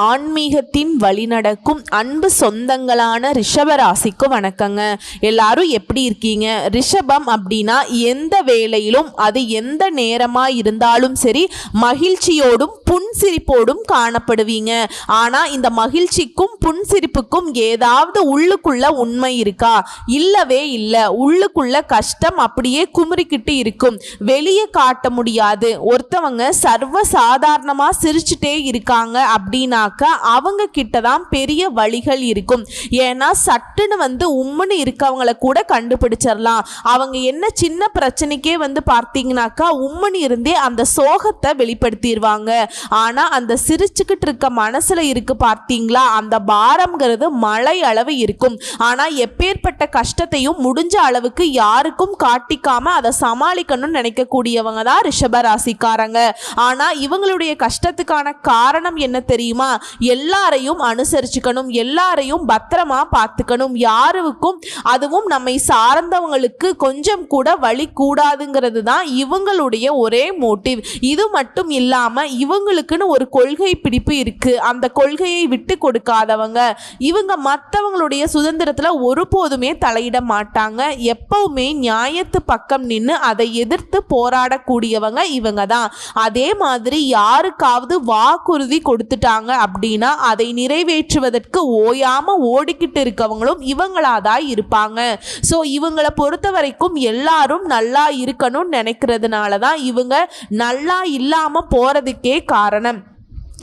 ஆன்மீகத்தின் வழிநடக்கும் அன்பு சொந்தங்களான ரிஷப ராசிக்கு வணக்கங்க. எல்லாரும் எப்படி இருக்கீங்க? ரிஷபம் அப்படின்னா எந்த வேளையிலும் அது எந்த நேரமா இருந்தாலும் சரி மகிழ்ச்சியோடும் புன்சிரிப்போடும் காணப்படுவீங்க. ஆனா இந்த மகிழ்ச்சிக்கும் புன்சிரிப்புக்கும் ஏதாவது உள்ளுக்குள்ள உண்மை இருக்கா? இல்லவே இல்லை. உள்ளுக்குள்ள கஷ்டம் அப்படியே குமுறிக்கிட்டு இருக்கும், வெளியே காட்ட முடியாது. ஒருத்தவங்க சர்வ சாதாரணமா சிரிச்சுட்டே இருக்காங்க அப்படின்னா அவங்க கிட்ட தான் பெரிய வழிகள் இருக்கும். ஏன்னா சட்டுன்னு உம்முன்னு இருக்கவங்கள கூட கண்டுபிடிச்சிடலாம். அவங்க என்ன சின்ன பிரச்சனைக்கே பார்த்தீங்கன்னாக்கா உம்முன்னு இருந்தே அந்த சோகத்தை வெளிப்படுத்திடுவாங்க. ஆனா அந்த சிரிச்சுக்கிட்டு இருக்க மனசுல இருக்கு பார்த்தீங்களா, அந்த பாரம்ங்கிறது மழை அளவு இருக்கும். ஆனா எப்பேற்பட்ட கஷ்டத்தையும் முடிஞ்ச அளவுக்கு யாருக்கும் காட்டிக்காம அதை சமாளிக்கணும்னு நினைக்கக்கூடியவங்க தான் ரிஷப ராசிக்காரங்க. ஆனா இவங்களுடைய கஷ்டத்துக்கான காரணம் என்ன தெரியுமா? எல்லாரையும் அனுசரிச்சுக்கணும், எல்லாரையும் பத்திரமா பார்த்துக்கணும், யாருக்கும் அதுவும் நம்மை சார்ந்தவங்களுக்கு கொஞ்சம் கூட வழி கூடாதுங்கிறது தான் இவங்களுடைய ஒரே மோட்டிவ். இது மட்டும் இல்லாம இவங்களுக்குன்னு ஒரு கொள்கை பிடிப்பு இருக்கு. அந்த கொள்கையை விட்டு கொடுக்காதவங்க இவங்க. மற்றவங்களுடைய சுதந்திரத்துல ஒருபோதுமே தலையிட மாட்டாங்க. எப்பவுமே நியாயத்து பக்கம் நின்று அதை எதிர்த்து போராடக்கூடியவங்க இவங்க தான். அதே மாதிரி யாருக்காவது வாக்குறுதி கொடுத்துட்டாங்க அப்படின்னா அதை நிறைவேற்றுவதற்கு ஓயாம ஓடிக்கிட்டு இருக்கவங்களும் இவங்களாதான் இருப்பாங்க. சோ இவங்களை பொறுத்த வரைக்கும் எல்லாரும் நல்லா இருக்கணும்னு நினைக்கிறதுனால தான் இவங்க நல்லா இல்லாம போறதுக்கே காரணம்.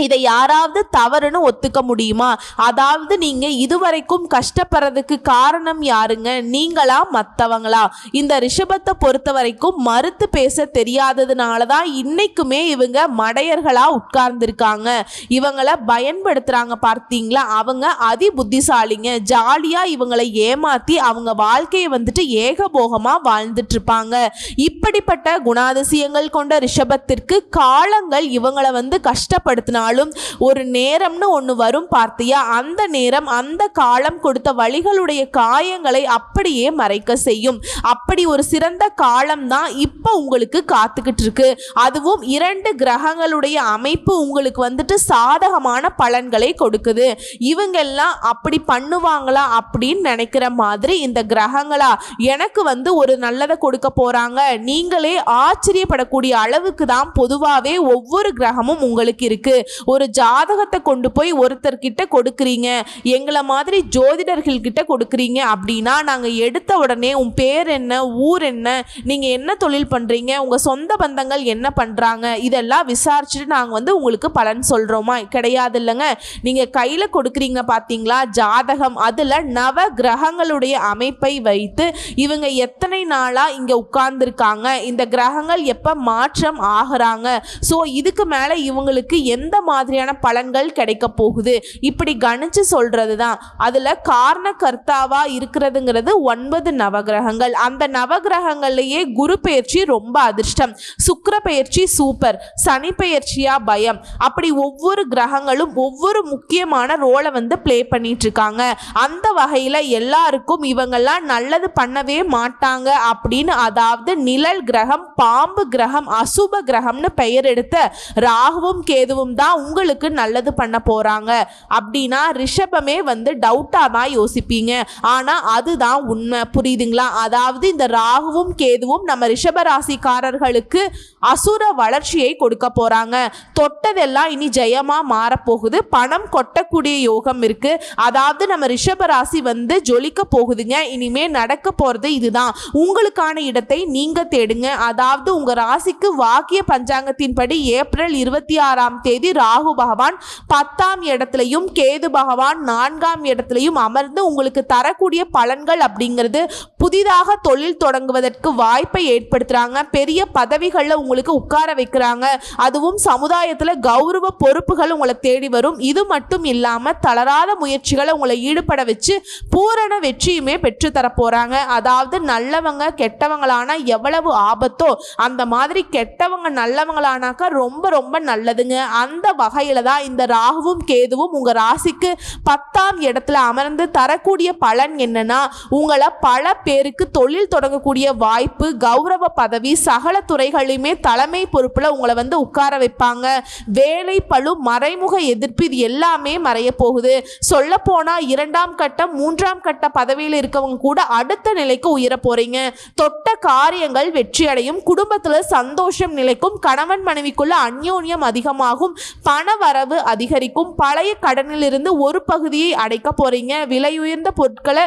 இதை யாராவது தவறுன்னு ஒத்துக்க முடியுமா? அதாவது நீங்க இதுவரைக்கும் கஷ்டப்படுறதுக்கு காரணம் யாருங்க? நீங்களா மற்றவங்களா? இந்த ரிஷபத்தை பொறுத்த வரைக்கும் மறுத்து பேச தெரியாததுனால தான் இன்னைக்குமே இவங்க மடையர்களா உட்கார்ந்துருக்காங்க. இவங்களை பயன்படுத்துறாங்க பார்த்தீங்களா, அவங்க அதி புத்திசாலிங்க. ஜாலியா இவங்களை ஏமாத்தி அவங்க வாழ்க்கையை ஏகபோகமா வாழ்ந்துட்டு இருப்பாங்க. இப்படிப்பட்ட குணாதிசயங்கள் கொண்ட ரிஷபத்திற்கு காலங்கள் இவங்களை கஷ்டப்படுத்தினா ஒரு நேரம்னு ஒன்று வரும் பார்த்தியா, அந்த நேரம் அந்த காலம் கொடுத்த வழிகளுடைய காயங்களை அப்படியே மறைக்க செய்யும். அப்படி ஒரு சிறந்த காலம் தான் இப்போ உங்களுக்கு காத்துக்கிட்டு இருக்கு. அதுவும் 2 கிரகங்களுடைய அமைப்பு உங்களுக்கு சாதகமான பலன்களை கொடுக்குது. இவங்க எல்லாம் அப்படி பண்ணுவாங்களா அப்படின்னு நினைக்கிற மாதிரி இந்த கிரகங்களா எனக்கு ஒரு நல்லதை கொடுக்க போறாங்க, நீங்களே ஆச்சரியப்படக்கூடிய அளவுக்கு தான் பொதுவாகவே ஒவ்வொரு கிரகமும் உங்களுக்கு இருக்கு. ஒரு ஜாதகத்தை கொண்டு போய் ஒருத்தர்கிட்ட கொடுக்குறீங்க, எங்களை மாதிரி ஜோதிடர்கள் கிட்ட கொடுக்குறீங்க அப்படின்னா நாங்க எடுத்த உடனே உன் பேர் என்ன, ஊர் என்ன, நீங்க என்ன தொழில் பண்றீங்க, உங்க சொந்த பந்தங்கள் என்ன பண்றாங்க, இதெல்லாம் விசாரிச்சுட்டு நாங்க உங்களுக்கு பலன் சொல்றோமா? கிடையாது இல்லைங்க. நீங்க கையில கொடுக்குறீங்க பாத்தீங்களா ஜாதகம், அதுல நவ கிரகங்களுடைய அமைப்பை வைத்து இவங்க எத்தனை நாளா இங்க உட்கார்ந்துருக்காங்க, இந்த கிரகங்கள் எப்ப மாற்றம் ஆகுறாங்க, சோ இதுக்கு மேல இவங்களுக்கு எந்த மாதிரியான பலன்கள் கிடைக்க போகுது, இப்படி கணிச்சு சொல்றது தான். அதுல காரண கர்த்தாவா இருக்கிறதுங்கிறது 9 நவகிரகங்கள். அந்த நவகிரகங்கள்லயே குரு பெயர்ச்சி ரொம்ப அதிர்ஷ்டம், சுக்கிர பெயர்ச்சி சூப்பர், சனி பெயர்ச்சியா பயம். அப்படி ஒவ்வொரு கிரகங்களும் ஒவ்வொரு முக்கியமான ரோலை பிளே பண்ணிட்டு இருக்காங்க. அந்த வகையில எல்லாருக்கும் இவங்கெல்லாம் நல்லது பண்ணவே மாட்டாங்க அப்படின்னு, அதாவது நிழல் கிரகம், பாம்பு கிரகம், அசுப கிரகம்னு பெயர் எடுத்த ராகுவும் கேதுவும் தான் உங்களுக்கு நல்லது பண்ண போறாங்க அப்படின்னா ரிஷபமே டவுட்டா தான் யோசிப்பீங்க. ஆனா அதுதான் உண்மை, புரியுதுங்களா? அதாவது இந்த ராகுவும் கேதுவும் நம்ம ரிஷப ராசிக்காரர்களுக்கு அசுர வளர்ச்சியை கொடுக்க போறாங்க. தொட்டதெல்லாம் இனி ஜெயமா மாறப்போகுது. பணம் கொட்டக்கூடிய யோகம் இருக்கு. அதாவது நம்ம ரிஷப ராசி ஜொலிக்க போகுதுங்க. இனிமே நடக்க போறது இதுதான். உங்களுக்கான இடத்தை நீங்க தேடுங்க. அதாவது உங்க ராசிக்கு வாக்கிய பஞ்சாங்கத்தின்படி ஏப்ரல் 26ஆம் தேதி ராகு பகவான் 10ஆம் இடத்திலையும் கேது பகவான் 4ஆம் இடத்திலையும் அமர்ந்து உங்களுக்கு தரக்கூடிய பலன்கள் அப்படிங்கிறது புதிதாக தொழில் தொடங்குவதற்கு வாய்ப்பை ஏற்படுத்துறாங்க. பெரிய பதவிகளில் உங்களுக்கு உட்கார வைக்கிறாங்க. அதுவும் சமுதாயத்தில் கௌரவ பொறுப்புகள் உங்களை தேடி வரும். இது மட்டும் இல்லாம தளராத முயற்சிகளை உங்களை ஈடுபட வச்சு பூரண வெற்றியுமே பெற்று தர போறாங்க. அதாவது நல்லவங்க கெட்டவங்களானா எவ்வளவு ஆபத்தோ அந்த மாதிரி கெட்டவங்க நல்லவங்களானாக்கா ரொம்ப ரொம்ப நல்லதுங்க. அந்த வகையில தான் இந்த ராகுவும் கேதுவும் உங்க ராசிக்கு 10ஆம் இடத்துல அமர்ந்து தரக்கூடிய பலன் என்னன்னா, உங்களை பல பேருக்கு தொழில் தொடங்கக்கூடிய வாய்ப்பு, கௌரவ பதவி, சகல துறைகளிலுமே தலைமை பொறுப்புல உங்களை வந்து உட்கார வைப்பாங்க. வேலை பளு, மறைமுக எதிர்ப்பு இது எல்லாமே மறைய போகுது. சொல்ல போனா 2ஆம் கட்டம் 3ஆம் கட்ட பதவியில் இருக்கவங்க கூட அடுத்த நிலைக்கு உயர போறீங்க. தொட்ட காரியங்கள் வெற்றி அடையும். குடும்பத்துல சந்தோஷம் நிலைக்கும். கணவன் மனைவிக்குள்ள அந்யோன்யம் அதிகமாகும். பண வரவு அதிகரிக்கும். பழைய கடனில் இருந்து ஒரு பகுதியை அடைக்க போறீங்க. விலையுயர்ந்த பொருட்களை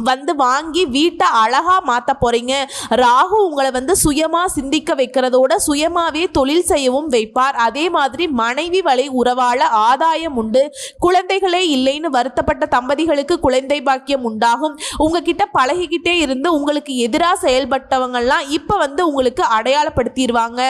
வந்து வாங்கி வீட்டை அழகா மாற்ற போறீங்க. ராகு உங்களை வந்து சுயமா சிந்திக்க வைக்கிறதோட சுயமாவே தொழில் செய்யவும் வைப்பார். அதே மாதிரி மனைவி வழி உறவால ஆதாயம் உண்டு. குழந்தைகளே இல்லைன்னு வருத்தப்பட்ட தம்பதிகளுக்கு குழந்தை பாக்கியம் உண்டாகும். உங்ககிட்ட பழகிக்கிட்டே இருந்து உங்களுக்கு எதிராக செயல்பட்டவங்கெல்லாம் இப்போ வந்து உங்களுக்கு அடையாளப்படுத்திடுவாங்க.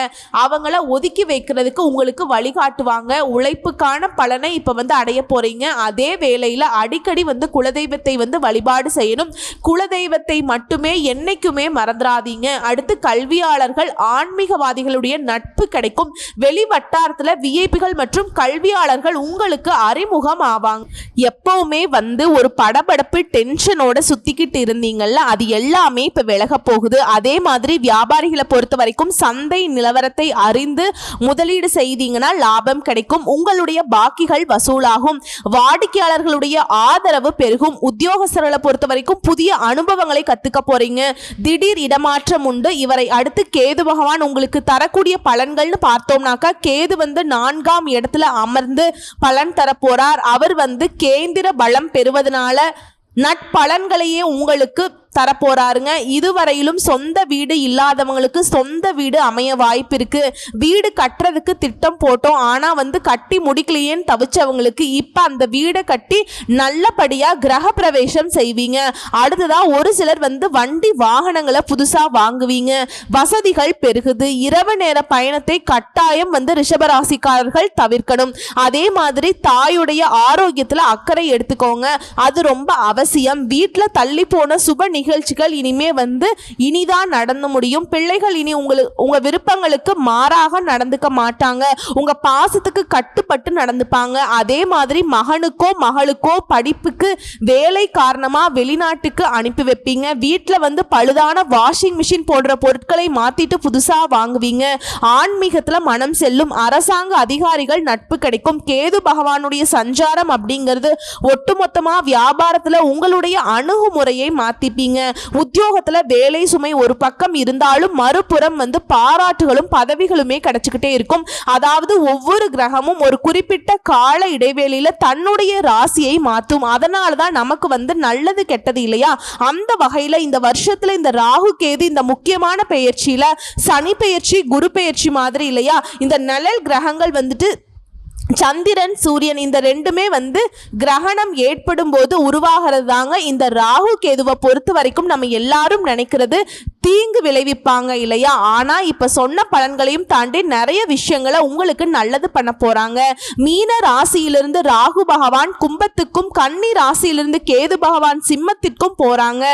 அவங்கள ஒதுக்கி வைக்கிறதுக்கு உங்களுக்கு வழிகாட்டுவாங்க. உழைப்புக்கான பலனை இப்போ வந்து அடைய போறீங்க. அதே வேளையில் அடிக்கடி வந்து குலதெய்வத்தை வந்து வழிபாடு செய்யணும். குலதெய்வத்தை மட்டுமே என்னைக்குமே மறந்துடாதீங்க. அடுத்து கல்வியாளர்கள், ஆன்மீகவாதிகளுடைய நட்பு கிடைக்கும். வெளி வட்டாரத்துல விஐபிகள் மற்றும் கல்வியாளர்கள் உங்களுக்கு அறிமுகம் ஆவாங்க. எப்பவுமே வந்து ஒரு படபடப்பு டென்ஷனோட சுத்திக்கிட்டு இருந்தீங்கல்ல, அது எல்லாமே இப்ப விலக போகுது. அதே மாதிரி வியாபாரிகளை பொறுத்த வரைக்கும் சந்தை நிலவரத்தை அறிந்து முதலீடு செய்தீங்கன்னா லாபம் கிடைக்கும். உங்களுடைய பாக்கிகள் வசூலாகும். வாடிக்கையாளர்களுடைய ஆதரவு பெருகும். உத்தியோகஸ்தர்களை பொறுத்த வரைக்கும் புதிய அனுபவங்களை கத்துக்க போறீங்க. திடீர் இடமாற்றம் உண்டு. இவரை அடுத்து கேது பகவான் உங்களுக்கு தரக்கூடிய பலன்கள்னு பார்த்தோம்னாக்கா, கேது வந்து 4ஆம் இடத்துல அமர்ந்து பலன் தர போறார். அவர் வந்து கேந்திர பலம் பெறுவதனால நட்பலன்களையே உங்களுக்கு தரப்போறாருங்க. இதுவரையிலும் சொந்த வீடு இல்லாதவங்களுக்கு சொந்த வீடு அமைய வாய்ப்பு இருக்கு. வீடு கட்டுறதுக்கு திட்டம் போட்டோம், ஆனா வந்து கட்டி முடிக்கலையேன்னு தவிச்சவங்களுக்கு இப்ப அந்த வீடை கட்டி நல்லபடியா கிரக பிரவேசம் செய்வீங்க. அடுத்ததா ஒரு சிலர் வந்து வண்டி வாகனங்களை புதுசா வாங்குவீங்க. வசதிகள் பெருகுது. இரவு நேர பயணத்தை கட்டாயம் வந்து ரிஷபராசிக்காரர்கள் தவிர்க்கணும். அதே மாதிரி தாயுடைய ஆரோக்கியத்துல அக்கறை எடுத்துக்கோங்க, அது ரொம்ப அவசியம். வீட்டுல தள்ளி போன சுப நிகழ்ச்சிகள் இனிமே வந்து இனிதான் நடந்து முடியும். பிள்ளைகள் இனி உங்க விருப்பங்களுக்கு மாறாக நடந்துக்க மாட்டாங்க. உங்க பாசத்துக்கு கட்டுப்பட்டு நடந்துப்பாங்க. அதே மாதிரி மகனுக்கோ மகளுக்கோ படிப்புக்கு வேலை காரணமா வெளிநாட்டுக்கு அனுப்பி வைப்பீங்க. வீட்டில் வந்து பழுதான வாஷிங் மிஷின் போன்ற பொருட்களை மாத்திட்டு புதுசா வாங்குவீங்க. ஆன்மீகத்துல மனம் செல்லும். அரசாங்க அதிகாரிகள் நட்பு கிடைக்கும். கேது பகவானுடைய சஞ்சாரம் அப்படிங்கிறது ஒட்டுமொத்தமா வியாபாரத்துல உங்களுடைய அணுகுமுறையை மாத்திப்பீங்க. உத்தியோகத்துல வேலை சுமை ஒரு பக்கம் இருந்தாலும் மறுபுறம் வந்து பாராட்டுகளும் பதவிகளுமே கிடைச்சுக்கிட்டே இருக்கும். அதாவது ஒவ்வொரு கிரகமும் ஒரு குறிப்பிட்ட கால இடைவேளையில தன்னுடைய ராசியை மாற்றும். அதனாலதான் நமக்கு வந்து நல்லது கெட்டது இல்லையா? அந்த வகையில இந்த வருஷத்துல இந்த ராகு கேது இந்த முக்கியமான பெயர்ச்சியில சனி பெயர்ச்சி, குரு பெயர்ச்சி மாதிரி இல்லையா, இந்த நிழல் கிரகங்கள் வந்துட்டு சந்திரன், சூரியன் இந்த ரெண்டுமே வந்து கிரகணம் ஏற்படும் போது உருவாகிறது தாங்க. இந்த ராகு கேதுவை பொறுத்த வரைக்கும் நம்ம எல்லாரும் நினைக்கிறது தீங்கு விளைவிப்பாங்க இல்லையா? ஆனா இப்ப சொன்ன பலன்களையும் தாண்டி நிறைய விஷயங்களை உங்களுக்கு நல்லது பண்ண போறாங்க. மீன ராசியிலிருந்து ராகு பகவான் கும்பத்துக்கும், கன்னி ராசியிலிருந்து கேது பகவான் சிம்மத்திற்கும் போறாங்க.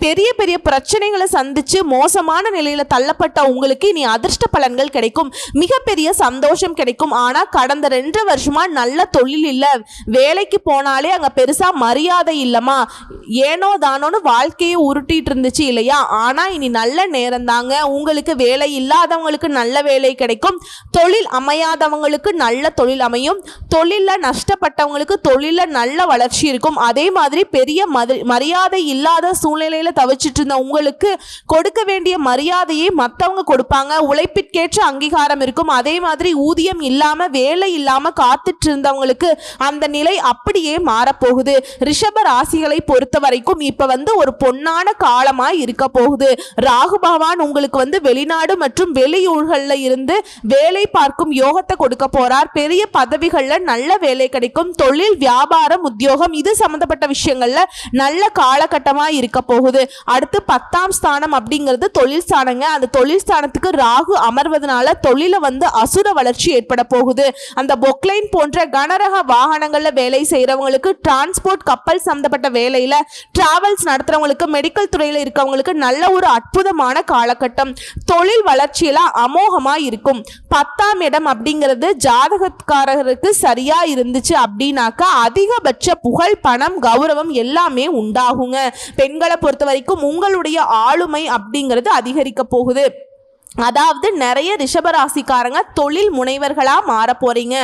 பெரிய பெரிய பிரச்சனைகளை சந்திச்சு மோசமான நிலையில தள்ளப்பட்ட உங்களுக்கு இனி அதிர்ஷ்ட பலன்கள் கிடைக்கும். மிகப்பெரிய சந்தோஷம் கிடைக்கும். ஆனா கடந்த 2 வருஷமா நல்ல தொழில் இல்ல, வேலைக்கு போனாலே அங்க பெருசா மரியாதை இல்லமா, ஏனோ தானோன்னு வாழ்க்கையை உருட்டிட்டு இருந்துச்சு இல்லையா? ஆனா இனி நல்ல நேரம் தாங்க. உங்களுக்கு வேலை இல்லாதவங்களுக்கு நல்ல வேலை கிடைக்கும். தொழில் அமையாதவங்களுக்கு நல்ல தொழில் அமையும். தொழில நஷ்டப்பட்டவங்களுக்கு தொழில நல்ல வளர்ச்சி இருக்கும். அதே மாதிரி பெரிய மரியாதை இல்லாத சூழ்நிலையில தவிச்சிட்டு இருந்த உங்களுக்கு கொடுக்க வேண்டிய மரியாதையை மற்றவங்க கொடுப்பாங்க. உழைப்பிற்கேற்ற அங்கீகாரம் இருக்கும். அதே மாதிரி ஊதியம் இல்லாம வேலை இல்லாம காத்துட்டு இருந்தவங்களுக்கு அந்த நிலை அப்படியே மாறப்போகுது. ரிஷப ராசிகளை பொறுத்த வரைக்கும் இப்ப வந்து ஒரு பொன்னான காலமாய் இருக்க போகுது. ராகு பகவான் உங்களுக்கு வந்து வெளிநாடு மற்றும் வெளியூர்கள்ல இருந்து வேலை பார்க்கும் யோகத்தை கொடுக்க போறார். பெரிய பதவிகள்ல நல்ல வேலை கிடைக்கும். தொழில், வியாபாரம், உத்தியோகம் இது சம்பந்தப்பட்ட விஷயங்கள்ல நல்ல காலகட்டமா இருக்க போகுது. அடுத்து 10ஆம் ஸ்தானம் அப்படிங்கிறது தொழில் ஸ்தானங்க. அந்த தொழில் ஸ்தானத்துக்கு ராகு அமர்வதனால தொழில வந்து அசுர வளர்ச்சி ஏற்பட போகுது. அந்த பொக்லைன் போன்ற கனரக வாகனங்கள்ல வேலை செய்யறவங்களுக்கு, டிரான்ஸ்போர்ட் கப்பல் சம்பந்தப்பட்ட வேலையில டிராவல்ஸ் நடத்துறவங்களுக்கு, மெடிக்கல் துறையில இருக்கவங்களுக்கு நல்ல ஒரு அற்புத அற்புதமான காலகட்டம். தொழில் வளர்ச்சியில அமோகமா இருக்கும். 10ஆம் இடம் அப்படிங்கிறது ஜாதகக்காரருக்கு சரியா இருந்துச்சு அப்படின்னாக்கா அதிகபட்ச புகழ், பணம், கௌரவம் எல்லாமே உண்டாகுங்க. பெண்களை பொறுத்த வரைக்கும் உங்களுடைய ஆளுமை அப்படிங்கிறது அதிகரிக்க போகுது. அதாவது நிறைய ரிஷபராசிக்காரங்க தொழில் முனைவர்களா மாற போறீங்க.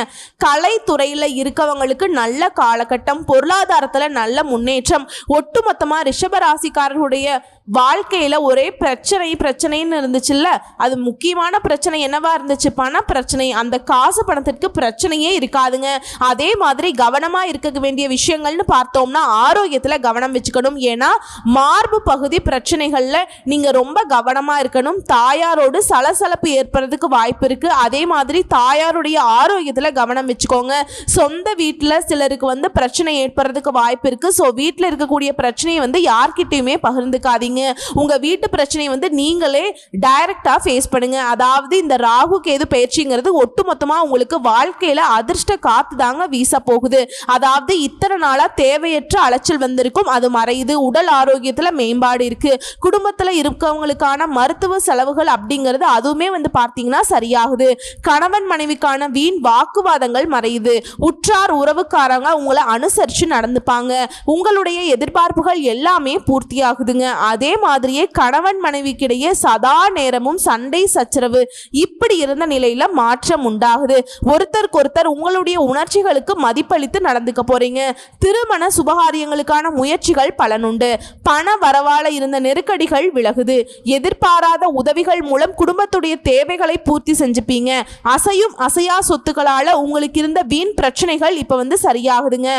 கலைத்துறையில இருக்கவங்களுக்கு நல்ல காலகட்டம், பொருளாதாரத்துல நல்ல முன்னேற்றம். ஒட்டுமொத்தமா ரிஷபராசிக்காரர்களுடைய வாழ்க்கையில ஒரே பிரச்சனைன்னு இருந்துச்சுல்ல, அது முக்கியமான பிரச்சனை என்னவா இருந்துச்சு? பண பிரச்சனை. அந்த காசு பணத்திற்கு பிரச்சனையே இருக்காதுங்க. அதே மாதிரி கவனமா இருக்க வேண்டிய விஷயங்கள்னு பார்த்தோம்னா ஆரோக்கியத்துல கவனம் வச்சுக்கணும். ஏன்னா மார்பு பகுதி பிரச்சனைகள்ல நீங்க ரொம்ப கவனமா இருக்கணும். தாயாரோடு சலசலப்பு ஏற்படுறதுக்கு வாய்ப்பு இருக்கு. அதே மாதிரி தாயாருடைய ஆரோக்கியத்துல கவனம் வச்சுக்கோங்க. சொந்த வீட்டுல சிலருக்கு பிரச்சனை ஏற்படுறதுக்கு வாய்ப்பு இருக்கு. ஸோ வீட்டில் இருக்கக்கூடிய பிரச்சனையை யார்கிட்டயுமே பகிர்ந்துக்காதீங்க. உங்க வீட்டு பிரச்சனை நீங்களே டைரக்டா ஃபேஸ் பண்ணுங்க. அதாவது இந்த ராகு கேது பயிற்சிங்கிறது ஒட்டுமொத்தமா உங்களுக்கு வாழ்க்கையில அதிர்ஷ்ட காத்து தாங்க வீச போகுது. அதாவது இத்தனை நாளா தேவையற்ற அலைச்சல் வந்திருக்கும், அது மறையுது. உடல் ஆரோக்கியத்துல மேம்பாடு இருக்கு. குடும்பத்துல இருக்கவங்களுக்கான மருத்துவ செலவுகள் அப்படிங்கிறது அதுவுமே பார்த்தீங்கன்னா சரியாகுது. கணவன் மனைவிக்கான வீண் வாக்குவாதங்கள் மறையுது. உற்றார் உறவுக்காரங்க உங்களை அனுசரிச்சு நடந்துப்பாங்க. உங்களுடைய எதிர்பார்ப்புகள் எல்லாமே பூர்த்தியாகுதுங்க. அதே மாதிரியே கணவன் மனைவிக்கிடையே சதா நேரமும் சண்டை சச்சரவு இப்படி இருந்த நிலையில மாற்றம் உண்டாகுது. ஒருத்தருக்கொருத்தர் உங்களுடைய உணர்ச்சிகளுக்கு மதிப்பளித்து நடந்துக்க போறீங்க. திருமண சுபகாரியங்களுக்கான முயற்சிகள் பலனுண்டு. பண வரவால இருந்த நெருக்கடிகள் விலகுது. எதிர்பாராத உதவிகள் மூலம் குடும்பத்துடைய தேவைகளை பூர்த்தி செஞ்சுப்பீங்க. அசையும் அசையா சொத்துக்களால உங்களுக்கு இருந்த வீண் பிரச்சனைகள் இப்ப சரியாகுதுங்க.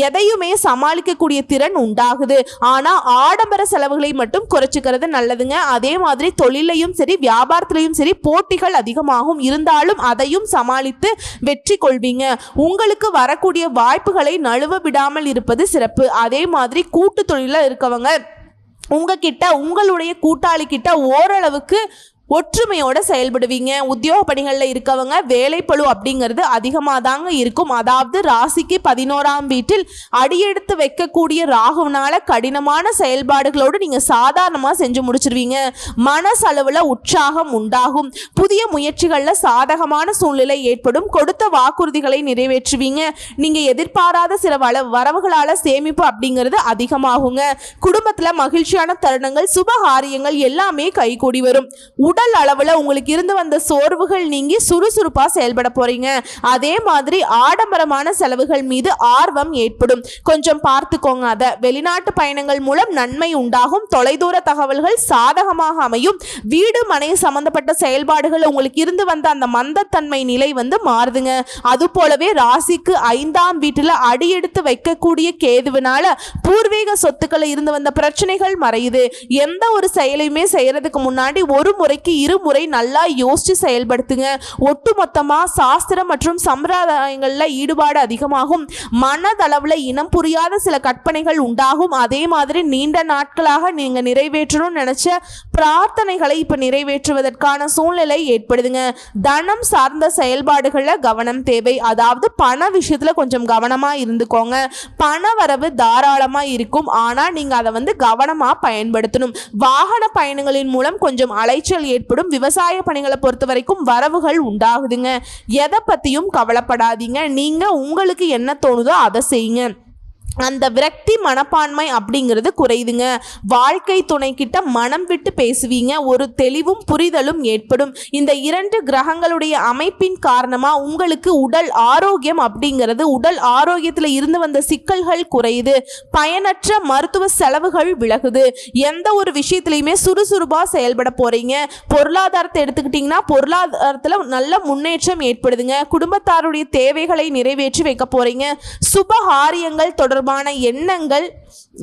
எதையுமே சமாளிக்கக்கூடிய திறன் உண்டாகுது. ஆனா ஆடம்பர செலவுகளை மட்டும் குறைச்சிக்கிறது நல்லதுங்க. அதே மாதிரி தொழிலையும் சரி வியாபாரத்திலையும் சரி போட்டிகள் அதிகமாகும். இருந்தாலும் அதையும் சமாளித்து வெற்றி கொள்வீங்க. உங்களுக்கு வரக்கூடிய வாய்ப்புகளை நழுவ விடாமல் இருப்பது சிறப்பு. அதே மாதிரி கூட்டு தொழில இருக்கவங்க உங்ககிட்ட உங்களுடைய கூட்டாளி கிட்ட ஓரளவுக்கு ஒற்றுமையோட செயல்படுவீங்க. உத்தியோக பணிகளில் இருக்கவங்க வேலைப்பளு அப்படிங்கிறது அதிகமாக தாங்க இருக்கும். அதாவது ராசிக்கு 11ஆம் வீட்டில் அடியெடுத்து வைக்கக்கூடிய ராகுனால கடினமான செயல்பாடுகளோடு நீங்கள் சாதாரணமாக செஞ்சு முடிச்சிருவீங்க. மனசளவில் உற்சாகம் உண்டாகும். புதிய முயற்சிகளில் சாதகமான சூழ்நிலை ஏற்படும். கொடுத்த வாக்குறுதிகளை நிறைவேற்றுவீங்க. நீங்கள் எதிர்பாராத சில வரவுகளால் சேமிப்பு அப்படிங்கிறது அதிகமாகுங்க. குடும்பத்தில் மகிழ்ச்சியான தருணங்கள், சுபகாரியங்கள் எல்லாமே கைகூடி வரும். உடல் அளவுல உங்களுக்கு இருந்து வந்த சோர்வுகள் நீங்கி சுறுசுறுப்பா செயல்பட போறீங்க. அதே மாதிரி ஆடம்பரமான செலவுகள் மீது ஆர்வம் ஏற்படும். கொஞ்சம் பார்த்துக்கோங்க. அத வெளிநாட்டு பயணங்கள் மூலம் நன்மை உண்டாகும். தொலைதூர தகவல்கள் சாதகமாக அமையும். வீடு மனை சம்பந்தப்பட்ட செயல்பாடுகள் உங்களுக்கு இருந்து வந்த அந்த மந்தத்தன்மை நிலை மாறுதுங்க. அது போலவே ராசிக்கு 5ஆம் வீட்டுல அடியெடுத்து வைக்கக்கூடிய கேதுவினால பூர்வீக சொத்துக்களை இருந்து வந்த பிரச்சனைகள் மறையுது. எந்த ஒரு செயலையுமே செய்யறதுக்கு முன்னாடி ஒரு முறைக்கு இருமுறை நல்லா யோசிச்சு செயல்படுத்துங்க. ஒட்டுமொத்தமா சாஸ்திரம் மற்றும் சம்பிரதாயங்கள்ல ஈடுபாடு அதிகமாகும். மனதளவுல இனம் புரியாத சில கற்பனைகள் உண்டாகும். அதே மாதிரி நீண்ட நாட்களாக நீங்க நிறைவேற்றணும்னு நினைச்ச பிரார்த்தனைகளை இப்ப நிறைவேற்றுவதற்கான சூழ்நிலை ஏற்படுதுங்க. தனம் சார்ந்த செயல்பாடுகள்ல கவனம் தேவை. அதாவது பண விஷயத்துல கொஞ்சம் கவனமா இருந்துக்கோங்க. பண வரவு தாராளமா இருக்கும். ஆனா நீங்க அதை கவனமா பயன்படுத்தணும். வாகன பயணங்களின் மூலம் கொஞ்சம் அலைச்சல் ஏற்படும். விவசாய பணிகளை பொறுத்த வரைக்கும் வரவுகள் உண்டாகுதுங்க. எதை பத்தியும் கவலைப்படாதீங்க. நீங்க உங்களுக்கு என்ன தோணுதோ அதை செய்யுங்க. அந்த விரக்தி மனப்பான்மை அப்படிங்கிறது குறையுதுங்க. வாழ்க்கை துணை கிட்ட மனம் விட்டு பேசுவீங்க. ஒரு தெளிவும் புரிதலும் ஏற்படும். இந்த 2 கிரகங்களுடைய அமைப்பின் காரணமா உங்களுக்கு உடல் ஆரோக்கியம் அப்படிங்கிறது, உடல் ஆரோக்கியத்தில் இருந்து வந்த சிக்கல்கள் குறையுது. பயனற்ற மருத்துவ செலவுகள் விலகுது. எந்த ஒரு விஷயத்திலையுமே சுறுசுறுப்பா செயல்பட போறீங்க. பொருளாதாரத்தை எடுத்துக்கிட்டீங்கன்னா பொருளாதாரத்தில் நல்ல முன்னேற்றம் ஏற்படுதுங்க. குடும்பத்தாருடைய தேவைகளை நிறைவேற்றி வைக்க போறீங்க. சுபகாரியங்கள் தொடர்பான எண்ணங்கள்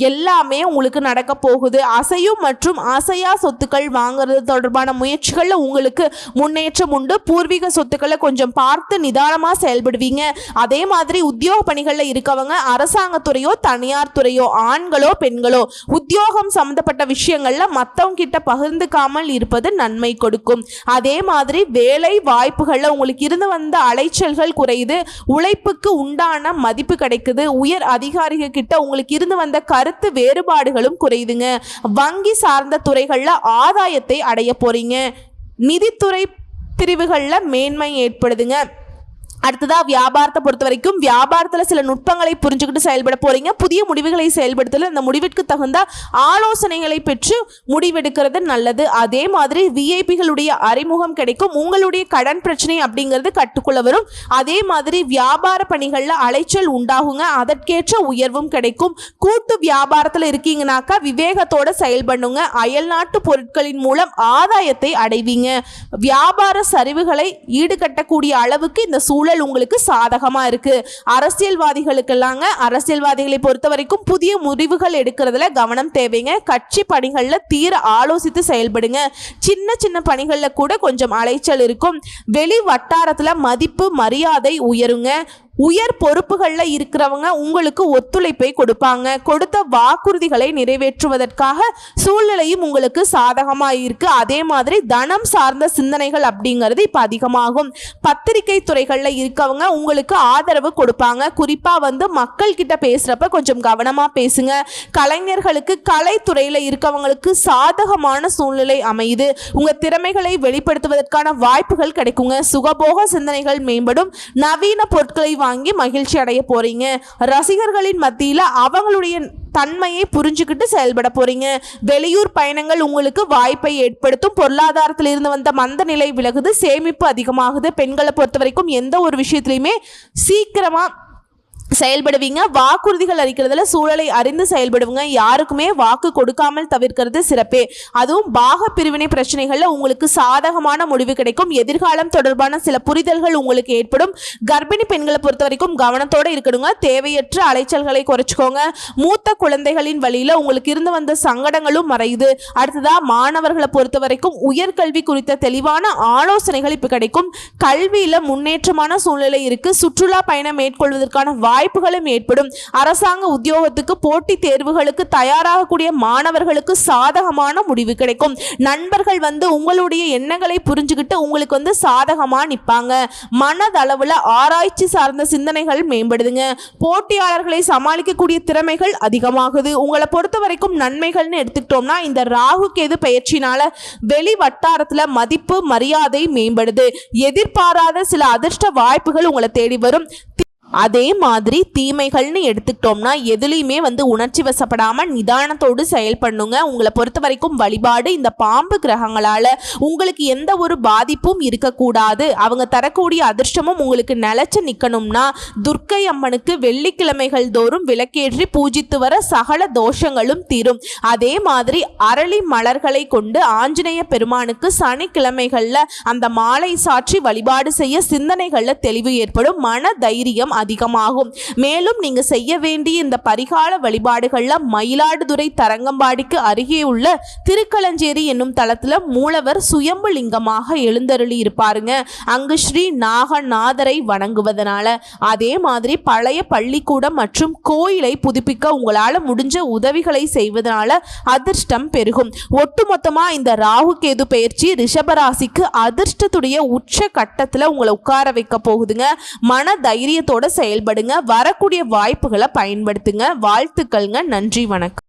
எல்லாமே உங்களுக்கு நடக்க போகுது. அசையும் மற்றும் அசையா சொத்துக்கள் வாங்குறது தொடர்பான முயற்சிகள்ல உங்களுக்கு முன்னேற்றம் உண்டு. பூர்வீக சொத்துக்களை கொஞ்சம் பார்த்து நிதானமா செயல்படுவீங்க. அதே மாதிரி உத்தியோக பணிகள்ல இருக்கவங்க அரசாங்கத்துறையோ தனியார் துறையோ ஆண்களோ பெண்களோ உத்தியோகம் சம்பந்தப்பட்ட விஷயங்கள்ல மற்றவங்க கிட்ட பகிர்ந்துக்காமல் இருப்பது நன்மை கொடுக்கும். அதே மாதிரி வேலை வாய்ப்புகள்ல உங்களுக்கு இருந்து வந்த அலைச்சல்கள் குறையுது. உழைப்புக்கு உண்டான மதிப்பு கிடைக்குது. உயர் அதிகாரிகள் கிட்ட உங்களுக்கு இருந்து வந்த எந்தவித கருத்து வேறுபாடுகளும் குறையுதுங்க. வங்கி சார்ந்த துறைகள்ல ஆதாயத்தை அடைய போறீங்க. நிதித்துறை பிரிவுகளில் மேன்மை ஏற்படுதுங்க. அடுத்ததா வியாபாரத்தை பொறுத்த வரைக்கும் வியாபாரத்தில் சில நுட்பங்களை புரிஞ்சுக்கிட்டு செயல்பட போறீங்க. புதிய முடிவுகளை செயல்படுத்தல அந்த முடிவிற்கு தகுந்த ஆலோசனைகளை பெற்று முடிவெடுக்கிறது நல்லது. அதே மாதிரி விஐபிகளுடைய அறிமுகம் கிடைக்கும். உங்களுடைய கடன் பிரச்சனை அப்படிங்கிறது கட்டுக்குள்ள வரும். அதே மாதிரி வியாபார பணிகளில் அலைச்சல் உண்டாகுங்க. அதற்கேற்ற உயர்வும் கிடைக்கும். கூட்டு வியாபாரத்தில் இருக்கீங்கன்னாக்கா விவேகத்தோட செயல்படுங்க. அயல்நாட்டு பொருட்களின் மூலம் ஆதாயத்தை அடைவீங்க. வியாபார சரிவுகளை ஈடுகட்டக்கூடிய அளவுக்கு இந்த சூழல் உங்களுக்கு சாதகமா இருக்கு. அரசியல்வாதிகளை பொறுத்த வரைக்கும் புதிய முடிவுகள் எடுக்கிறதுல கவனம் தேவைங்க. கட்சி பணிகள்ல தீர ஆலோசித்து செயல்படுங்க. சின்ன சின்ன பணிகள்ல கூட கொஞ்சம் அலைச்சல் இருக்கும். வெளி வட்டாரத்துல மதிப்பு மரியாதை உயருங்க. உயர் பொறுப்புகளில் இருக்கிறவங்க உங்களுக்கு ஒத்துழைப்பை கொடுப்பாங்க. கொடுத்த வாக்குறுதிகளை நிறைவேற்றுவதற்காக சூழ்நிலையும் உங்களுக்கு சாதகமாக இருக்கு. அதே மாதிரி தனம் சார்ந்த சிந்தனைகள் அப்படிங்கிறது இப்போ அதிகமாகும். பத்திரிகை துறைகளில் இருக்கவங்க உங்களுக்கு ஆதரவு கொடுப்பாங்க. குறிப்பாக மக்கள் கிட்ட பேசுறப்ப கொஞ்சம் கவனமாக பேசுங்க. கலைஞர்களுக்கு கலைத்துறையில் இருக்கவங்களுக்கு சாதகமான சூழ்நிலை அமையுது. உங்க திறமைகளை வெளிப்படுத்துவதற்கான வாய்ப்புகள் கிடைக்குங்க. சுகபோக சிந்தனைகள் மேம்படும். நவீன பொருட்களை வாங்கி மகிழ்ச்சி அடைய போறீங்க. ரசிகர்களின் மத்தியில அவங்களுடைய தன்மையை புரிஞ்சுக்கிட்டு செயல்பட போறீங்க. வெளியூர் பயணங்கள் உங்களுக்கு வாய்ப்பை ஏற்படுத்தும். பொருளாதாரத்தில் இருந்து வந்த மந்த நிலை விலகுது. சேமிப்பு அதிகமாகுது. பெண்களை பொறுத்த வரைக்கும் எந்த ஒரு விஷயத்திலையுமே சீக்கிரமா செயல்படுவீங்க. வாக்குறுதிகள் அளிக்கிறதுல சூழலை அறிந்து செயல்படுவீங்க. யாருக்குமே வாக்கு கொடுக்காமல் தவிர்க்கிறது சிறப்பே. அதுவும் பாக பிரிவினை பிரச்சனைகள்ல உங்களுக்கு சாதகமான முடிவு கிடைக்கும். எதிர்காலம் தொடர்பான சில புரிதல்கள் உங்களுக்கு ஏற்படும். கர்ப்பிணி பெண்களை பொறுத்த வரைக்கும் கவனத்தோட இருக்கணுங்க. தேவையற்ற அலைச்சல்களை குறைச்சிக்கோங்க. மூத்த குழந்தைகளின் வழியில உங்களுக்கு இருந்து வந்த சங்கடங்களும் மறையுது. அடுத்ததா மாணவர்களை பொறுத்த வரைக்கும் உயர்கல்வி குறித்த தெளிவான ஆலோசனைகள் இப்ப கிடைக்கும். கல்வியில முன்னேற்றமான சூழ்நிலை இருக்கு. சுற்றுலா பயணம் மேற்கொள்வதற்கான வாய்ப்புகளும் ஏற்படும். அரசாங்க உத்தியோகத்துக்கு போட்டி தேர்வுகளுக்கு தயாராகக்கூடிய மாணவர்களுக்கு சாதகமான முடிவு கிடைக்கும். நண்பர்கள் உங்களுடைய எண்ணங்களை புரிஞ்சுக்கிட்டு உங்களுக்கு சாதகமா நிற்பாங்க. மனதளவுல ஆராய்ச்சி சார்ந்த சிந்தனைகள் மேம்படுதுங்க. போட்டியாளர்களை சமாளிக்கக்கூடிய திறமைகள் அதிகமாகுது. உங்களை பொறுத்த வரைக்கும் நன்மைகள்னு எடுத்துக்கிட்டோம்னா இந்த ராகு கேது பயிற்சினால வெளி வட்டாரத்துல மதிப்பு மரியாதை மேம்படுது. எதிர்பாராத சில அதிர்ஷ்ட வாய்ப்புகள் உங்களை தேடி வரும். அதே மாதிரி தீமைகள்னு எடுத்துக்கிட்டோம்னா எதுலையுமே உணர்ச்சி வசப்படாம நிதானத்தோடு செயல்பண்ணுங்க. உங்களை பொறுத்த வரைக்கும் வழிபாடு இந்த பாம்பு கிரகங்களால உங்களுக்கு எந்த ஒரு பாதிப்பும் இருக்கக்கூடாது. அவங்க தரக்கூடிய அதிர்ஷ்டமும் உங்களுக்கு நிலைச்சு நிற்கணும்னா துர்க்கை அம்மனுக்கு வெள்ளிக்கிழமைகள் தோறும் விளக்கேற்றி பூஜித்து வர சகல தோஷங்களும் தீரும். அதே மாதிரி அரளி மலர்களை கொண்டு ஆஞ்சநேய பெருமானுக்கு சனிக்கிழமைகள்ல அந்த மாலை சாற்றி வழிபாடு செய்ய சிந்தனைகள்ல தெளிவு ஏற்படும். மன தைரியம் அதிகமாகும். மேலும் நீங்க செய்ய வேண்டிய இந்த பரிகால வழிபாடுகள்ல மயிலாடுதுறை தரங்கம்பாடிக்கு அருகே உள்ள திருக்களஞ்சேரி என்னும் தலத்துல மூலவர் சுயம்பு லிங்கமாக எழுந்தருளி இருப்பாருங்க. அங்கு ஸ்ரீ நாகநாதரை வணங்குவதனால அதே மாதிரி பழைய பள்ளிக்கூடம் மற்றும் கோயிலை புதுப்பிக்க உங்களால முடிஞ்ச உதவிகளை செய்வதனால அதிர்ஷ்டம் பெருகும். ஒட்டுமொத்தமா இந்த ராகு கேது பயிற்சி ரிஷபராசிக்கு அதிர்ஷ்டத்துடைய உச்ச கட்டத்துல உங்களை உட்கார வைக்க போகுதுங்க. மன தைரியத்தோட செயல்படுங்க. வரக்கூடிய வாய்ப்புகளை பயன்படுத்துங்க. வாழ்த்துக்கள்ங்க. நன்றி, வணக்கம்.